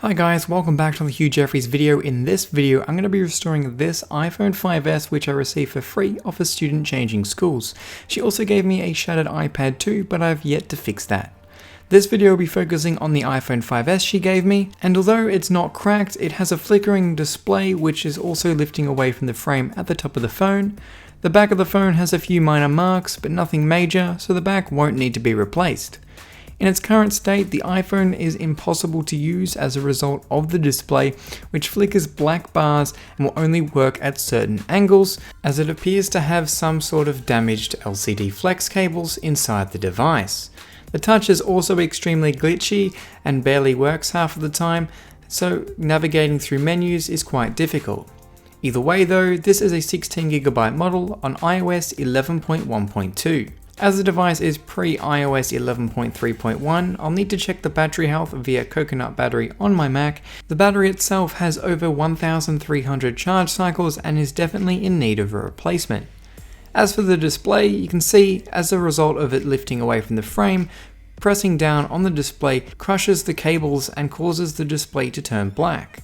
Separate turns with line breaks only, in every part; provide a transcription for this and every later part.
Hi guys, welcome back to the Hugh Jeffreys video. In this video, I'm going to be restoring this iPhone 5S which I received for free off a student changing schools. She also gave me a shattered iPad too, but I've yet to fix that. This video will be focusing on the iPhone 5S she gave me, and although it's not cracked, it has a flickering display which is also lifting away from the frame at the top of the phone. The back of the phone has a few minor marks, but nothing major, so the back won't need to be replaced. In its current state, the iPhone is impossible to use as a result of the display, which flickers black bars and will only work at certain angles, as it appears to have some sort of damaged LCD flex cables inside the device. The touch is also extremely glitchy and barely works half of the time, so navigating through menus is quite difficult. Either way though, this is a 16GB model on iOS 11.1.2. As the device is pre-iOS 11.3.1, I'll need to check the battery health via Coconut Battery on my Mac. The battery itself has over 1,300 charge cycles and is definitely in need of a replacement. As for the display, you can see as a result of it lifting away from the frame, pressing down on the display crushes the cables and causes the display to turn black.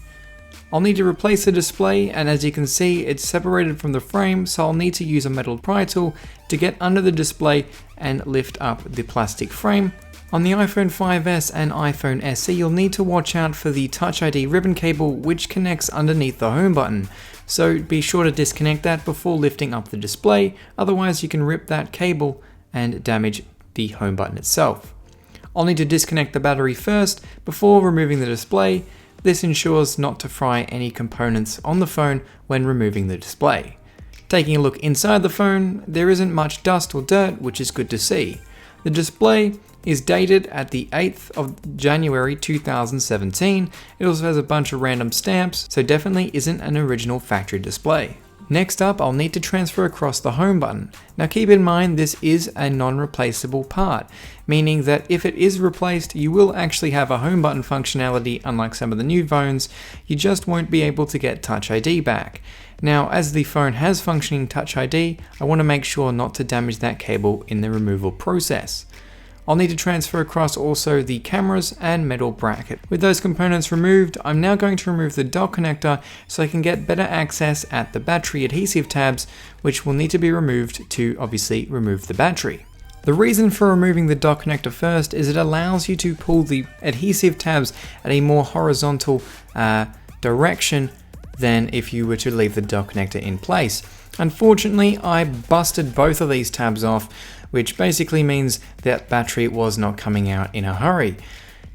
I'll need to replace the display, and as you can see, it's separated from the frame, so I'll need to use a metal pry tool to get under the display and lift up the plastic frame. On the iPhone 5S and iPhone SE, you'll need to watch out for the Touch ID ribbon cable which connects underneath the home button, so be sure to disconnect that before lifting up the display, otherwise you can rip that cable and damage the home button itself. I'll need to disconnect the battery first before removing the display. This ensures not to fry any components on the phone when removing the display. Taking a look inside the phone, there isn't much dust or dirt, which is good to see. The display is dated at the 8th of January 2017. It also has a bunch of random stamps, so definitely isn't an original factory display. Next up, I'll need to transfer across the home button. Now keep in mind this is a non-replaceable part, meaning that if it is replaced, you will actually have a home button functionality unlike some of the new phones, you just won't be able to get Touch ID back. Now as the phone has functioning Touch ID, I want to make sure not to damage that cable in the removal process. I'll need to transfer across also the cameras and metal bracket. With those components removed, I'm now going to remove the dock connector so I can get better access at the battery adhesive tabs, which will need to be removed to obviously remove the battery. The reason for removing the dock connector first is it allows you to pull the adhesive tabs at a more horizontal direction than if you were to leave the dock connector in place. Unfortunately, I busted both of these tabs off, which basically means that battery was not coming out in a hurry.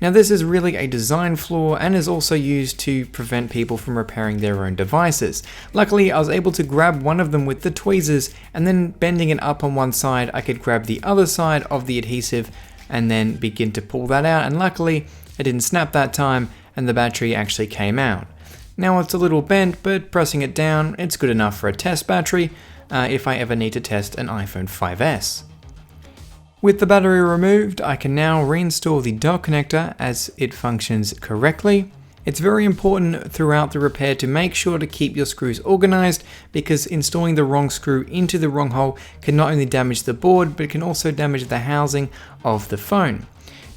Now this is really a design flaw and is also used to prevent people from repairing their own devices. Luckily I was able to grab one of them with the tweezers, and then bending it up on one side I could grab the other side of the adhesive and then begin to pull that out, and luckily it didn't snap that time and the battery actually came out. Now it's a little bent, but pressing it down it's good enough for a test battery if I ever need to test an iPhone 5S. With the battery removed, I can now reinstall the dock connector as it functions correctly. It's very important throughout the repair to make sure to keep your screws organized, because installing the wrong screw into the wrong hole can not only damage the board, but it can also damage the housing of the phone.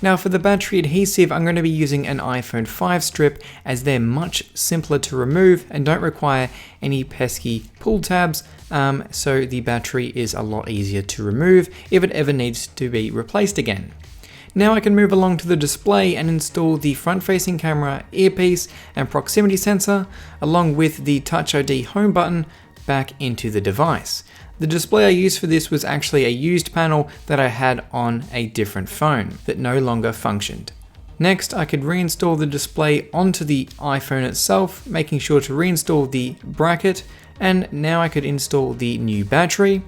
Now for the battery adhesive, I'm going to be using an iPhone 5 strip, as they're much simpler to remove and don't require any pesky pull tabs, so the battery is a lot easier to remove if it ever needs to be replaced again. Now I can move along to the display and install the front-facing camera, earpiece and proximity sensor, along with the Touch ID home button, back into the device. The display I used for this was actually a used panel that I had on a different phone that no longer functioned. Next, I could reinstall the display onto the iPhone itself, making sure to reinstall the bracket, and now I could install the new battery.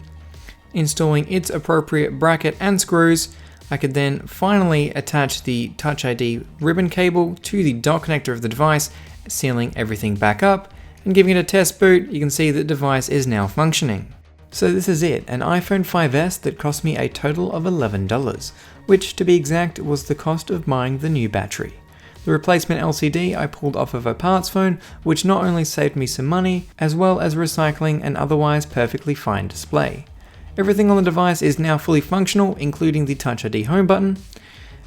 Installing its appropriate bracket and screws, I could then finally attach the Touch ID ribbon cable to the dock connector of the device, sealing everything back up, and giving it a test boot. You can see the device is now functioning. So this is it, an iPhone 5S that cost me a total of $11, which to be exact was the cost of buying the new battery. The replacement LCD I pulled off of a parts phone, which not only saved me some money, as well as recycling an otherwise perfectly fine display. Everything on the device is now fully functional, including the Touch ID home button.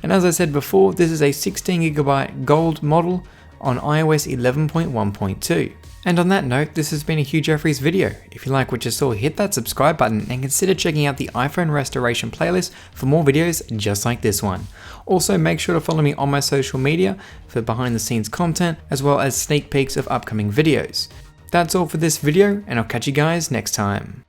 And as I said before, this is a 16GB gold model on iOS 11.1.2. And on that note, this has been a Hugh Jeffreys video. If you like what you saw, hit that subscribe button and consider checking out the iPhone restoration playlist for more videos just like this one. Also, make sure to follow me on my social media for behind the scenes content as well as sneak peeks of upcoming videos. That's all for this video, and I'll catch you guys next time.